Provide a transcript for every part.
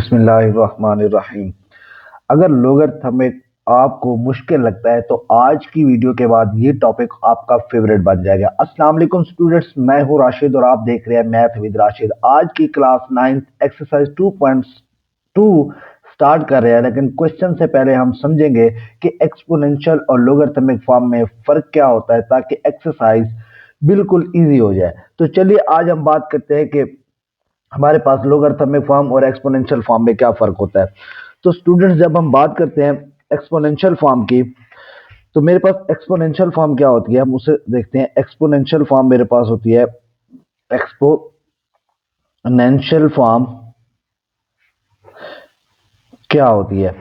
बिस्मिल्लाहिर्रहमानिर्रहीम। अगर लोगरिथमिक आपको मुश्किल लगता है तो आज की वीडियो के बाद ये टॉपिक आपका फेवरेट बन जाएगा। अस्सलाम वालेकुम स्टूडेंट्स, मैं हूं राशिद और आप देख रहे हैं मैथ विद राशिद। आज की क्लास 9 एक्सरसाइज 2.2 स्टार्ट कर रहे हैं, लेकिन क्वेश्चन से पहले हम समझेंगे कि एक्सपोनेंशियल और लोगरिथमिक फॉर्म में फ़र्क क्या होता है ताकि एक्सरसाइज बिल्कुल ईजी हो जाए। तो चलिए आज हम बात करते हैं कि हमारे पास लोगरिथमिक फॉर्म और एक्सपोनेंशियल फॉर्म में क्या फ़र्क होता है। तो स्टूडेंट्स, जब हम बात करते हैं एक्सपोनेंशियल फॉर्म की, तो मेरे पास एक्सपोनेंशियल फॉर्म क्या होती है हम उसे देखते हैं। एक्सपोनेंशियल फॉर्म मेरे पास होती है, एक्सपोनेंशियल फॉर्म क्या होती है।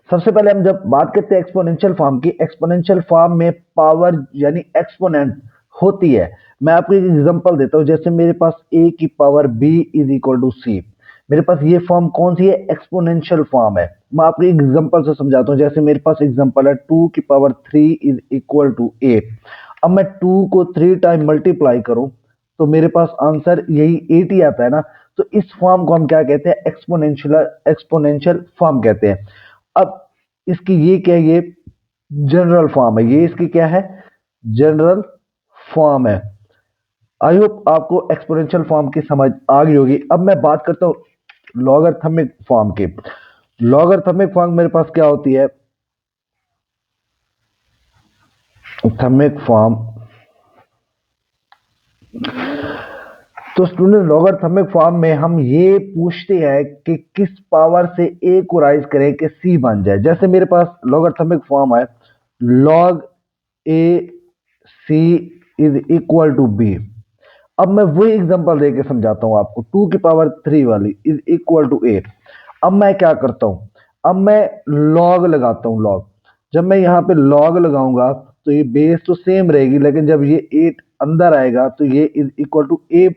सबसे पहले हम जब बात करते हैं एक्सपोनेंशियल फॉर्म की, एक्सपोनेंशियल फॉर्म में पावर यानी एक्सपोनेंट होती है। मैं आपको एक एग्जांपल देता हूं, जैसे मेरे पास a की power b is equal to C. मेरे पास ये फॉर्म कौन सी है? एक्सपोनेंशियल फॉर्म है। मैं आपको एक एग्जांपल से समझाता हूं। जैसे मेरे पास एग्जांपल है 2 की पावर 3 इज इक्वल टू 8। अब मैं 2 को 3 टाइम मल्टीप्लाई करूं तो मेरे पास आंसर यही 80 आता है ना। तो इस फॉर्म को हम क्या कहते हैं? एक्सपोनेंशियल फॉर्म कहते हैं। अब इसकी ये क्या है? ये जनरल फॉर्म है। ये इसकी क्या है? जनरल फॉर्म है। आई होप आपको एक्सपोनेंशियल फॉर्म की समझ आ गई होगी। अब मैं बात करता हूं लॉगरिथमिक फॉर्म की। लॉगरिथमिक फॉर्म मेरे पास क्या होती है? थमिक फॉर्म, तो स्टूडेंट लॉगरिथमिक फॉर्म में हम ये पूछते हैं कि किस पावर से a को राइज करें कि c बन जाए। जैसे मेरे पास लॉगरिथमिक फॉर्म है log a c is equal to b। अब मैं वही एग्जांपल देके समझाता हूं आपको। 2 की पावर 3 वाली इज इक्वल टू 8। अब मैं क्या करता हूं? अब मैं log लगाता हूं। log, जब मैं यहाँ पे log लगाऊंगा तो ये बेस तो सेम रहेगी, लेकिन जब ये 8 अंदर आएगा तो ये इज इक्वल टू a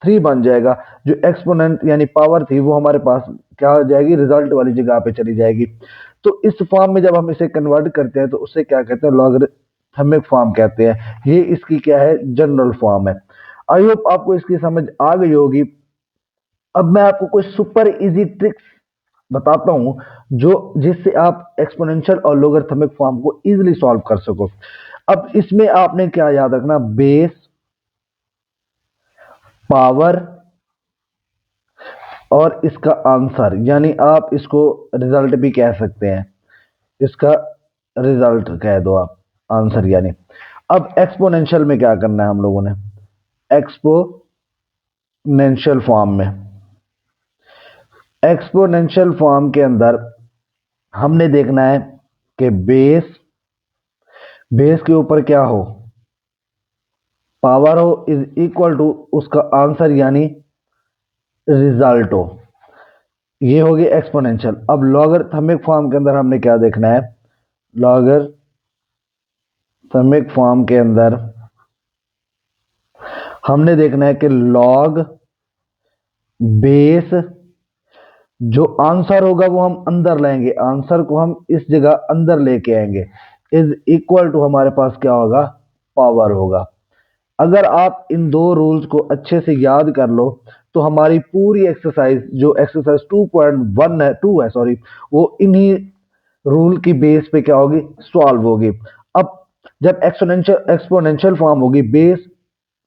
3 बन जाएगा। जो एक्सपोनेंट यानी पावर थी वो हमारे पास क्या हो जाएगी? रिजल्ट वाली जगह पे चली जाएगी। तो इस फॉर्म में जब हम इसे कन्वर्ट करते हैं तो उससे क्या कहते हैं? लॉगरिथमिक फॉर्म कहते हैं। ये इसकी क्या है? जनरल फॉर्म है। आई होप आपको इसकी समझ आ गई होगी। अब मैं आपको कुछ सुपर इजी ट्रिक्स बताता हूं जो जिससे आप एक्सपोनेंशियल और लॉगरिथमिक फॉर्म को इजीली सॉल्व कर सको। अब इसमें आपने क्या याद रखना? बेस, पावर और इसका आंसर, यानी आप इसको रिजल्ट भी कह सकते हैं। इसका रिजल्ट कह दो आप, आंसर यानी। अब एक्सपोनेंशियल में क्या करना है हम लोगों ने? एक्सपोनेंशियल फॉर्म में, एक्सपोनेंशियल फॉर्म के अंदर हमने देखना है कि बेस, बेस के ऊपर क्या हो? पावर हो इज इक्वल टू उसका आंसर यानी रिजल्ट हो। ये होगी एक्सपोनेंशियल। अब लॉगरिथमिक फॉर्म के अंदर हमने क्या देखना है? लॉगरिथमिक फॉर्म के अंदर हमने देखना है कि लॉग बेस, जो आंसर होगा वो हम अंदर लाएंगे, आंसर को हम इस जगह अंदर लेके आएंगे, इज इक्वल टू हमारे पास क्या होगा? पावर होगा। अगर आप इन दो रूल्स को अच्छे से याद कर लो तो हमारी पूरी एक्सरसाइज, जो एक्सरसाइज 2.1 है, 2 है सॉरी, वो इन्हीं रूल की बेस पे क्या होगी? सॉल्व होगी। अब जब एक्सपोनेंशियल फॉर्म होगी, बेस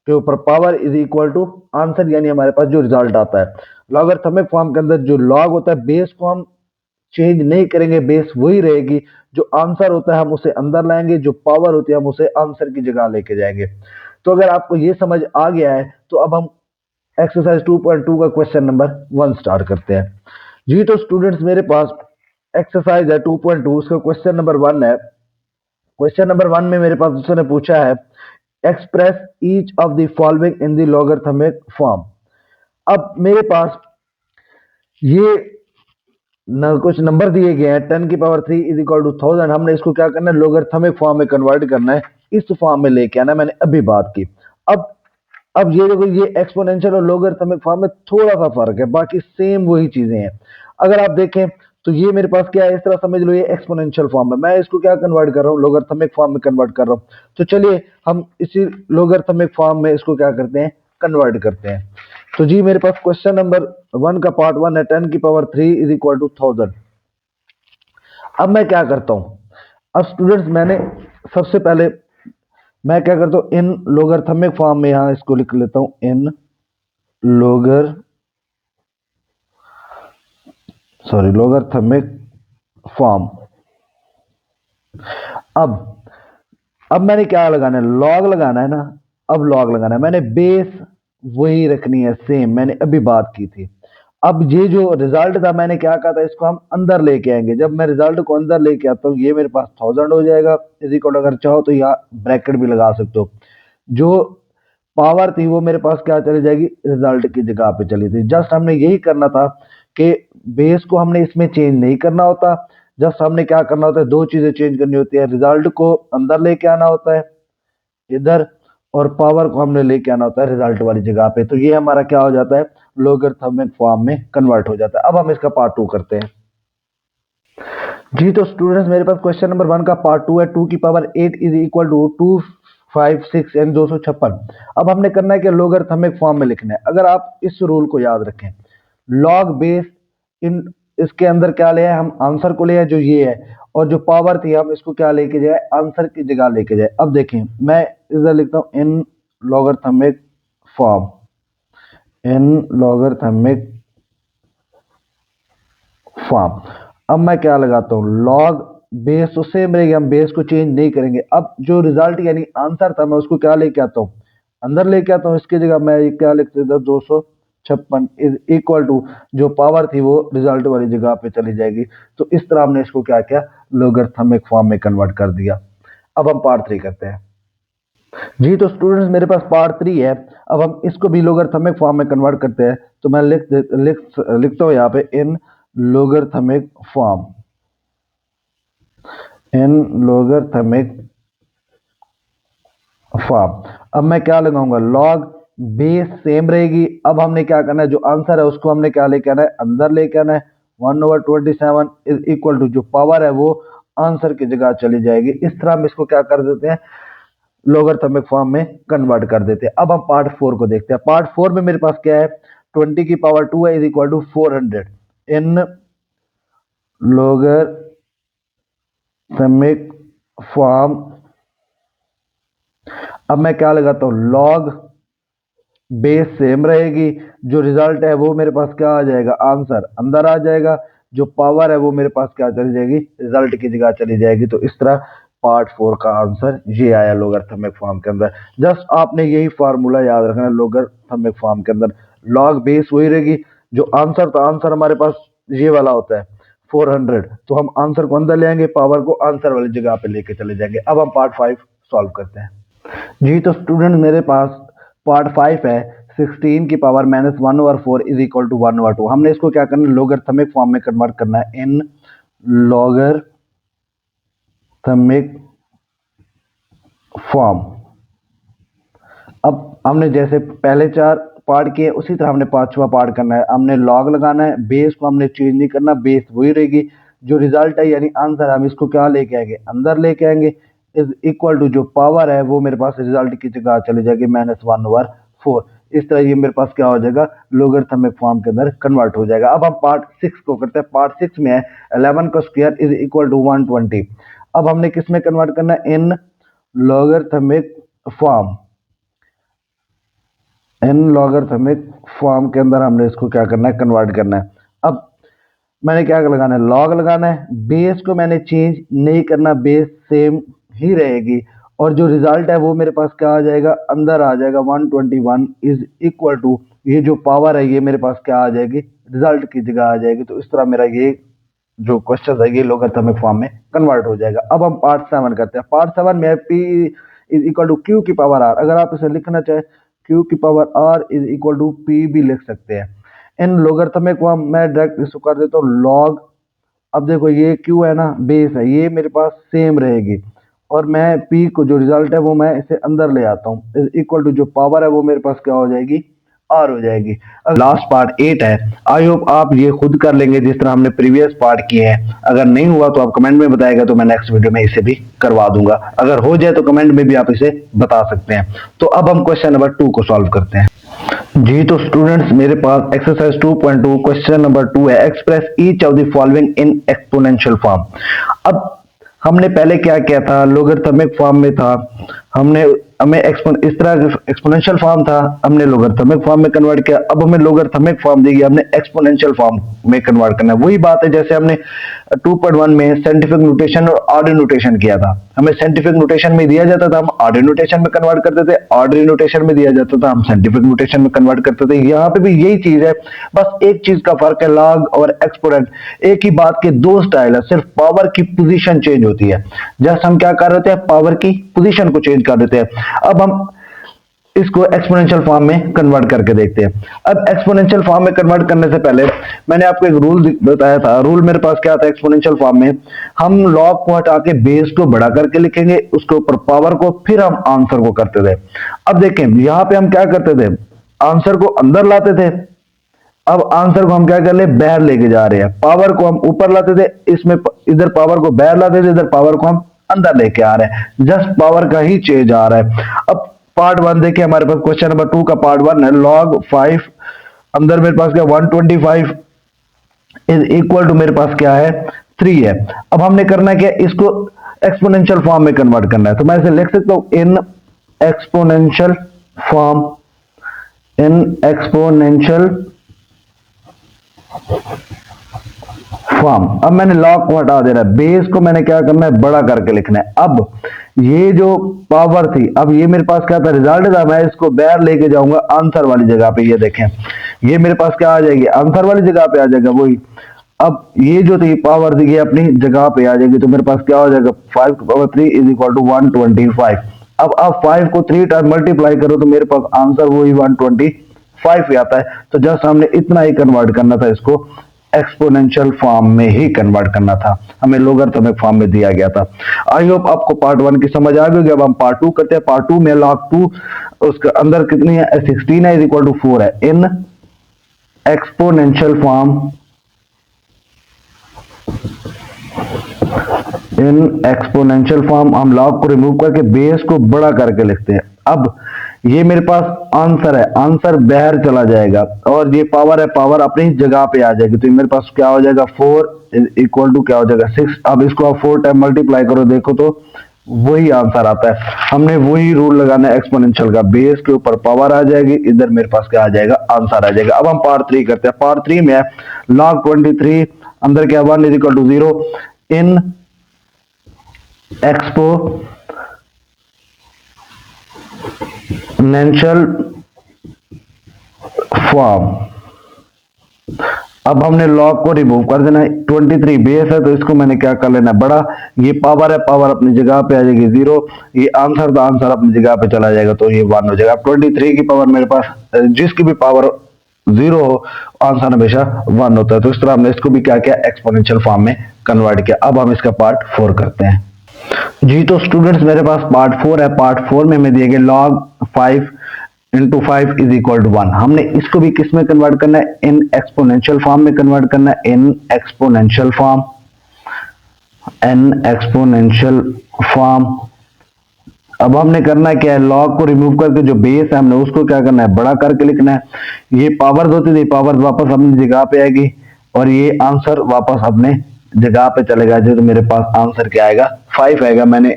के ऊपर power is equal to answer, यानी हमारे पास जो रिजल्ट आता है। लॉगरिथमिक फॉर्म के अंदर जो लॉग होता है, बेस को हम चेंज नहीं करेंगे, बेस वही रहेगी। जो आंसर होता है हम उसे अंदर लाएंगे, जो पावर होती है हम उसे आंसर की जगह लेके जाएंगे। तो अगर आपको ये समझ आ गया है तो अब हम एक्सरसाइज 2.2 का क्वेश्चन नंबर 1 स्टार्ट करते हैं। जी तो स्टूडेंट्स, मेरे पास एक्सरसाइज है 2.2, उसका क्वेश्चन नंबर 1 है। क्वेश्चन नंबर 1 में मेरे पास उसने पूछा है express each of the following in the logarithmic form. अब मेरे पास ये कुछ नंबर दिए गए हैं। 10 की पावर 3 इज इक्वल टू 1000। हमने इसको क्या करना है? लॉगरिथमिक फॉर्म में कन्वर्ट करना है, इस फॉर्म में लेके आना। मैंने अभी बात की। अब ये देखो, ये एक्सपोनेंशियल और लॉगरिथमिक फॉर्म में थोड़ा सा फर्क है, बाकी सेम वही चीजें हैं। अगर आप देखें तो ये मेरे पास क्या है? इस तरह समझ लो, ये एक्सपोनेंशियल फॉर्म है, मैं इसको क्या कन्वर्ट कर रहा हूँ? लॉगरिथमिक फॉर्म में कन्वर्ट कर रहा हूँ। तो चलिए हम इसी लॉगरिथमिक फॉर्म में इसको क्या करते हैं? कन्वर्ट करते हैं। तो जी मेरे पास क्वेश्चन नंबर 1 का पार्ट 1 है 10 की पावर 3 इज इक्वल टू 1000। अब मैं क्या करता हूं, अब स्टूडेंट्स मैंने सबसे पहले मैं क्या करता हूं, इन लोगरिथमिक फॉर्म में यहां इसको लिख लेता हूं, इन लोगरिथमिक फॉर्म। अब मैंने क्या लगाना है, लॉग लगाना है ना। अब लॉग लगाना है, मैंने बेस वही रखनी है, सेम मैंने अभी बात की थी। अब ये जो रिजल्ट था मैंने क्या कहा था, इसको हम अंदर लेके आएंगे। जब मैं रिजल्ट को अंदर लेके आता हूँ ये मेरे पास 1000 हो जाएगा इज इक्वल, अगर चाहो तो यहाँ ब्रैकेट भी लगा सकते हो। जो पावर थी वो मेरे पास क्या चली जाएगी, रिजल्ट की जगह पे चली थी। जस्ट हमने यही करना था कि बेस को हमने इसमें चेंज नहीं करना होता। जस्ट हमने क्या करना होता है, दो चीजें चेंज करनी होती है, रिजल्ट को अंदर लेके आना होता है इधर, और पावर को हमने लेके आना होता है रिजल्ट वाली जगह पे। तो ये हमारा क्या हो जाता है, लोगरिथमिक फॉर्म में कन्वर्ट हो जाता है। अब हम इसका पार्ट 2 करते हैं। जी तो स्टूडेंट्स मेरे पास क्वेश्चन नंबर 1 का पार्ट 2 है, 2 की पावर 8 इज इक्वल टू 256 यानी 256। अब हमने करना है कि लोगरिथमिक फॉर्म में लिखना है। अगर आप इस रूल को याद रखें, लॉग बेस इन, इसके अंदर क्या ले आए हम, आंसर को ले आए जो ये है, और जो पावर थी हम इसको क्या लेके जाए, आंसर की जगह लेके जाए। अब देखें मैं इधर लिखता हूं इन लोगरिथमिक फॉर्म, इन लोगरिथमिक फॉर्म। अब मैं क्या लगाता हूं, लॉग बेस तो सेम रहेगी, हम बेस को चेंज नहीं करेंगे। अब जो रिजल्ट यानी आंसर था मैं उसको क्या लेके आता हूं, अंदर लेके आता हूं। इसकी जगह मैं क्या लिख देता हूं, 256 इज इक्वल टू जो पावर थी वो रिजल्ट वाली जगह पे चली जाएगी। तो इस तरह हमने इसको क्या किया, लोगरिथमिक फॉर्म में कन्वर्ट कर दिया। अब हम पार्ट 3 करते हैं। जी तो स्टूडेंट्स मेरे पास पार्ट 3 है। अब हम इसको भी लोगरिथमिक फॉर्म में कन्वर्ट करते हैं। तो मैं लिखता हूं यहाँ पे इन लोगरिथमिक फॉर्म, इन लोगरिथमिक फॉर्म। अब मैं क्या लगाऊंगा, लॉग बेस सेम रहेगी। अब हमने क्या करना है, जो आंसर है उसको हमने क्या लेके आना है, अंदर लेके आना है। 1/27 इज इक्वल टू जो पावर है वो आंसर की जगह चली जाएगी। इस तरह हम इसको क्या कर देते हैं, लोगरिथमिक फॉर्म में कन्वर्ट कर देते हैं। अब हम पार्ट 4 को देखते हैं। पार्ट 4 में मेरे पास क्या है, 20 की पावर 2 है is equal to 400 in logarithmic form. अब मैं क्या लगाता हूं, लॉग बेस सेम रहेगी, जो रिजल्ट है वो मेरे पास क्या आ जाएगा, आंसर अंदर आ जाएगा। जो पावर है वो मेरे पास क्या चली जाएगी, रिजल्ट की जगह चली जाएगी। तो इस तरह पार्ट 4 का आंसर ये आया लोगरिथमिक फॉर्म के अंदर। जस्ट आपने यही फार्मूला याद रखना है, लोगरिथमिक फॉर्म के अंदर लॉग बेस वही रहेगी, जो आंसर था आंसर हमारे पास ये वाला होता है 400, तो हम आंसर को अंदर ले आएंगे, पावर को आंसर वाली जगह पे लेके चले जाएंगे। अब हम पार्ट 5 सॉल्व करते हैं। जी तो स्टूडेंट मेरे पास पार्ट 5 है, 16 की पावर -1/4 इज इक्वल टू 1/2। हमने इसको क्या करना है, लोगरिथमिक फॉर्म में कन्वर्ट करना है, इन लोगरिथमिक फॉर्म। अब हमने जैसे पहले 4 पार्ट किए उसी तरह हमने 5वां पार्ट करना है। हमने लॉग लगाना है, बेस को हमने चेंज नहीं करना, बेस वही रहेगी। जो रिजल्ट है यानी आंसर, हम इसको क्या लेके आएंगे, अंदर लेके आएंगे, इज इक्वल टू जो पावर है वो मेरे पास रिजल्ट की जगह चली जाएगी -1/4। इस तरह ये मेरे पास क्या हो जाएगा, लोगरिथमिक फॉर्म के अंदर कन्वर्ट हो जाएगा। अब हम पार्ट 6 को करते हैं। पार्ट 6 में है 11 का स्क्वायर इज इक्वल टू 120। अब हमने किस में कन्वर्ट करना है, इन लोगरिथमिक फॉर्म, इन लोगरिथमिक फॉर्म के अंदर हमने इसको क्या करना है, कन्वर्ट करना है। अब मैंने क्या लगाना है, लॉग लगाना है, बेस को मैंने चेंज नहीं करना, बेस सेम ही रहेगी, और जो रिजल्ट है वो मेरे पास क्या आ जाएगा, अंदर आ जाएगा। 121 इज इक्वल टू ये जो पावर है ये मेरे पास क्या आ जाएगी, रिजल्ट की जगह आ जाएगी। तो इस तरह मेरा ये जो क्वेश्चन है ये लोगरिथमिक फॉर्म में कन्वर्ट हो जाएगा। अब हम पार्ट 7 करते हैं। पार्ट 7 में P is equal to Q की पावर R। अगर आप इसे लिखना चाहे Q की power R is equal to P भी लिख सकते हैं। इन लोगरिथमिक फॉर्म मैं डायरेक्ट इसको कर देता हूँ लॉग। अब देखो ये Q है ना, बेस है, ये मेरे पास सेम रहेगी, और मैं P को जो रिजल्ट है वो मैं इसे अंदर ले आता हूँ, इक्वल टू जो पावर है वो मेरे पास क्या हो जाएगी, R हो जाएगी। लास्ट पार्ट 8 है। आई होप आप ये खुद कर लेंगे जिस तरह हमने प्रीवियस पार्ट किए हैं। अगर नहीं हुआ तो आप कमेंट में बताएगा, तो मैं नेक्स्ट वीडियो में इसे भी करवा दूंगा। अगर हो जाए तो कमेंट में भी आप इसे बता सकते हैं। तो अब हम क्वेश्चन नंबर 2 को सॉल्व करते हैं। जी तो स्टूडेंट्स मेरे पास एक्सरसाइज 2.2 क्वेश्चन नंबर 2 है। Express each of the following in exponential form. अब हमने पहले क्या किया था, लोगरिथमिक फॉर्म में था। हमने हमें इस तरह एक्सपोनेंशियल फॉर्म था, हमने लोगरिथमिक फॉर्म में कन्वर्ट किया। अब हमें लोगरिथमिक फॉर्म दी गई, हमने एक्सपोनेंशियल फॉर्म में कन्वर्ट करना है। वही बात है जैसे हमने 2.1 में साइंटिफिक नोटेशन और ऑर्डर नोटेशन किया था। हमें साइंटिफिक नोटेशन में दिया जाता था, हम ऑर्डर नोटेशन में कन्वर्ट करते थे। ऑर्डर नोटेशन में दिया जाता था, हम साइंटिफिक नोटेशन में कन्वर्ट करते थे। यहाँ पे भी यही चीज है, बस एक चीज का फर्क है, लॉग और एक्सपोनेंट। एक ही बात के दो स्टाइल है, सिर्फ पावर की पोजीशन चेंज होती है। जस्ट हम क्या कर रहे थे, पावर की पोजीशन को चेंज कर देते हैं। अब हम इसको एक्सपोनेंशियल फॉर्म में कन्वर्ट करके देखते हैं। अब एक्सपोनेंशियल फॉर्म में कन्वर्ट करने से पहले मैंने आपको एक रूल बताया था। रूल मेरे पास क्या था, एक्सपोनेंशियल फॉर्म में हम लॉग को हटा के बेस को बड़ा करके लिखेंगे, उसके ऊपर पावर को, फिर हम आंसर को करते थे। अब देखें यहां पे हम क्या करते थे, आंसर को अंदर लाते थे। अब आंसर को हम क्या कर ले, बाहर लेके जा रहे हैं। पावर को हम ऊपर लाते थे, इसमें इधर पावर को बाहर लाते थे, इधर पावर को हम अंदर लेके आ रहे हैं। जस्ट पावर का ही चेंज आ रहा है। अब पार्ट 1 देखिए, हमारे पास क्वेश्चन नंबर 2 का पार्ट 1 है। log 5 अंदर मेरे पास क्या 125 इज इक्वल टू मेरे पास क्या है 3 है। अब हमने करना क्या, इसको एक्सपोनेंशियल फॉर्म में कन्वर्ट करना है। तो मैं इसे लिख सकता हूं इन exponential form, in exponential form. अब मैंने लॉग को हटा देना है, बेस को मैंने क्या करना है, बड़ा करके लिखना है। अब ये जो पावर थी, अब ये मेरे पास क्या था, रिजल्ट था। मैं इसको बाहर लेके जाऊंगा आंसर वाली जगह पे। ये देखें, ये मेरे पास क्या आ जाएगी, आंसर वाली जगह पे आ जाएगा वही। अब ये जो थी पावर थी, ये अपनी जगह पे आ जाएगी। तो मेरे पास क्या हो जाएगा, 5 की पावर 3 इज इक्वल टू 125। अब आप 5 को 3 टाइम मल्टीप्लाई करो तो मेरे पास आंसर वही 125 ही आता है। तो जस्ट हमने इतना ही कन्वर्ट करना था, इसको एक्सपोनेंशियल फॉर्म में ही कन्वर्ट करना था। हमें लोगरिथमिक फॉर्म में दिया गया था। आई होप आपको पार्ट 1 की समझ आ गई। अब हम पार्ट 2 करते हैं। पार्ट 2 में log 2 उसके अंदर कितनी है, 16 है, इज इक्वल टू 4 है। In exponential form, in exponential form हम log को रिमूव करके बेस को बड़ा करके लिखते हैं। अब ये मेरे पास आंसर है, आंसर बाहर चला जाएगा और ये पावर है, पावर अपनी जगह पे आ जाएगी। तो मेरे पास क्या हो जाएगा, 4 इक्वल टू क्या हो जाएगा 6। अब इसको आप 4 टाइम मल्टीप्लाई करो, देखो तो वही आंसर आता है। हमने वही रूल लगाना है एक्सपोनेंशियल का, बेस के ऊपर पावर आ जाएगी, इधर मेरे पास क्या आ जाएगा, आंसर आ जाएगा। अब हम पार्ट 3 करते हैं। पार्ट 3 में है log 23 अंदर क्या 1 is equal to 0 in exponential form. अब हमने log को रिमूव कर देना है। 23 बेस है तो इसको मैंने क्या कर लेना है, बड़ा। ये पावर है, पावर अपनी जगह पे आ जाएगी 0। ये आंसर था, आंसर अपनी जगह पे चला जाएगा तो ये 1 हो जाएगा। अब 23 की पावर मेरे पास, जिसकी भी पावर 0 हो, आंसर हमेशा 1 होता है। तो इस तरह हमने इसको भी क्या किया, एक्सपोनेंशियल फॉर्म में कन्वर्ट किया। अब हम इसका पार्ट 4 करते हैं। जी तो स्टूडेंट्स मेरे पास पार्ट 4 है। पार्ट 4 में हमें दिए गए log 5 into 5 is equal to 1। हमने इसको भी किस में कन्वर्ट करना है, इन एक्सपोनेंशियल फॉर्म में कन्वर्ट करना है। In exponential form, in exponential form. अब हमने करना क्या है, log को रिमूव करके जो बेस है हमने उसको क्या करना है, बड़ा करके लिखना है। ये पावर्स होती थी, पावर वापस अपनी जगह पे आएगी और ये आंसर वापस अपने जगह पे चलेगा। जो तो मेरे पास आंसर क्या आएगा, 5 आएगा। मैंने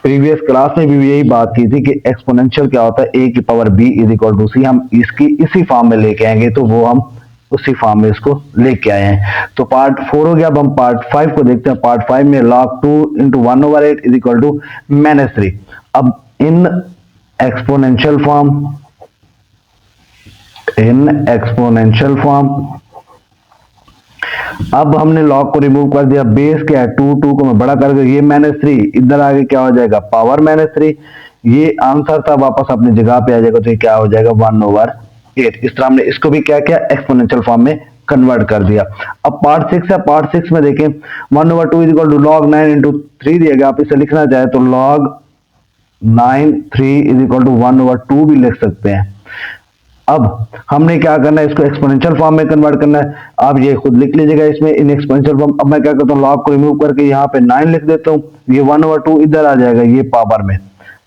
प्रीवियस क्लास में भी यही बात की थी कि एक्सपोनेंशियल क्या होता है, a की power b is equal to c। हम इसकी इसी फॉर्म में लेके आएंगे, तो वो हम उसी फॉर्म में इसको लेके आए हैं। तो पार्ट 4 हो गया। अब हम पार्ट 5 को देखते हैं। पार्ट 5 में log 2 into 1/8 is equal to -3। अब in exponential form, in exponential form. अब हमने log को रिमूव कर दिया, बेस क्या है 2 को मैं बड़ा करके ये -3, इधर आगे क्या हो जाएगा, पावर -3। ये आंसर था, वापस अपनी जगह पे आ जाएगा तो ये क्या हो जाएगा 1/8। इस तरह हमने इसको भी क्या किया, एक्सपोनेंशियल फॉर्म में कन्वर्ट कर दिया। अब पार्ट 6 है। पार्ट 6 में देखें 1/2 is equal to log 9 into 3 दिया गया। आप इसे लिखना चाहे तो log 9 3 इज इक्वल टू 1/2 भी लिख सकते हैं। अब हमने क्या करना है, इसको एक्सपोनेंशियल फॉर्म में कन्वर्ट करना है। आप ये खुद लिख लीजिएगा इसमें, इन एक्सपोनेंशियल फॉर्म। अब मैं क्या करता हूँ, log को रिमूव करके यहाँ पे 9 लिख देता हूँ। ये 1/2 इधर आ जाएगा, ये पावर में,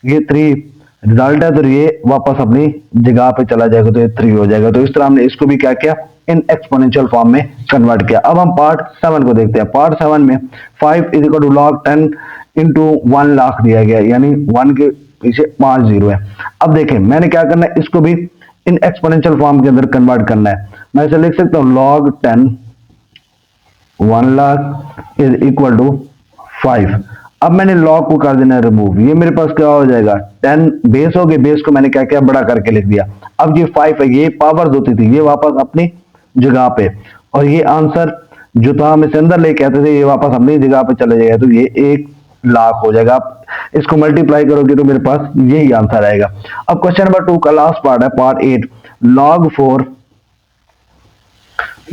ये 3 रिजल्ट है, तो ये वापस अपनी जगह पे चला जाएगा, तो ये 3 हो जाएगा। तो इस तरह हमने इसको भी क्या किया, इन एक्सपोनेंशियल फॉर्म में कन्वर्ट किया। अब हम पार्ट 7 को देखते हैं। पार्ट 7 में 5 is equal to log 10 into 1 lakh दिया गया, यानी 1 के पीछे 5 जीरो है। अब देखें मैंने क्या करना है, इसको भी इन एक्सपोनेंशियल फॉर्म के अंदर कन्वर्ट करना है। मैं इसे लिख सकता हूं log 10 1 lakh is equal to 5। अब मैंने log को कर देना है रिमूव, ये मेरे पास क्या हो जाएगा, 10 बेस हो गए, बेस को मैंने क्या किया, बड़ा करके लिख दिया। अब ये 5 है, ये पावर्स होती थी, ये वापस अपनी जगह पे, और ये आंसर जो था हम इसे अंदर लेके आते थे, ये वापस अपनी जगह पे चले जाएगा, तो ये 1 लाख हो जाएगा। आप इसको मल्टीप्लाई करोगे तो मेरे पास यही आंसर आएगा। अब क्वेश्चन नंबर 2 का लास्ट पार्ट है, part 8, log 4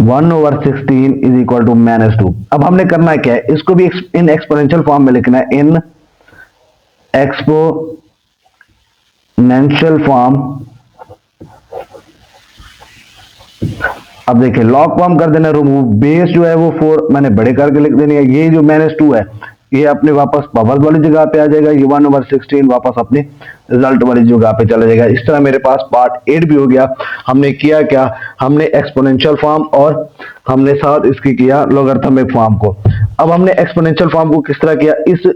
1/16 is equal to -2। अब हमने करना है क्या है, इसको भी इन एक्सपोनेंशियल फॉर्म में लिखना है, इन एक्सपोनेंशियल फॉर्म। अब देखिए log को हम कर देना रिमूव, बेस जो है वो 4 मैंने बड़े करके लिख देनी है, ये जो -2 है ये अपने वापस पावर वाली जगह पे आ जाएगा, ये 1/16 वापस अपने रिजल्ट वाली जगह पे चला जाएगा। इस तरह मेरे पास पार्ट 8 भी हो गया। हमने किया क्या, हमने एक्सपोनेंशियल फॉर्म और हमने साथ इसकी किया लॉगरिथमिक फॉर्म को। अब हमने एक्सपोनेंशियल फॉर्म को किस तरह किया, इस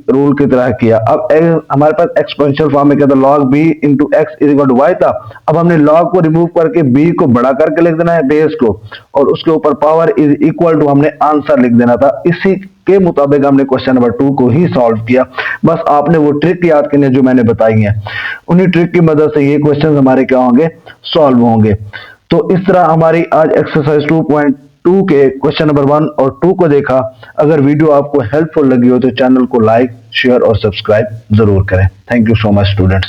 रूल की तरह किया। अब हमारे पास एक्सपोनेंशियल फॉर्म में क्या था, log b into x is equal to y था। अब हमने log को रिमूव करके b को बड़ा करके लिख देना है बेस को, और उसके ऊपर पावर इज इक्वल टू हमने आंसर लिख देना था। इसी के मुताबिक हमने क्वेश्चन नंबर 2 को ही सॉल्व किया। बस आपने वो ट्रिक याद करनी है जो मैंने बताई है, उन्हीं ट्रिक की मदद से ये क्वेश्चन हमारे क्या होंगे, सॉल्व होंगे। तो इस तरह हमारी आज एक्सरसाइज 2.2 के क्वेश्चन नंबर 1 और 2 को देखा। अगर वीडियो आपको हेल्पफुल लगी हो तो चैनल को लाइक, शेयर और सब्सक्राइब जरूर करें। Thank you so much students.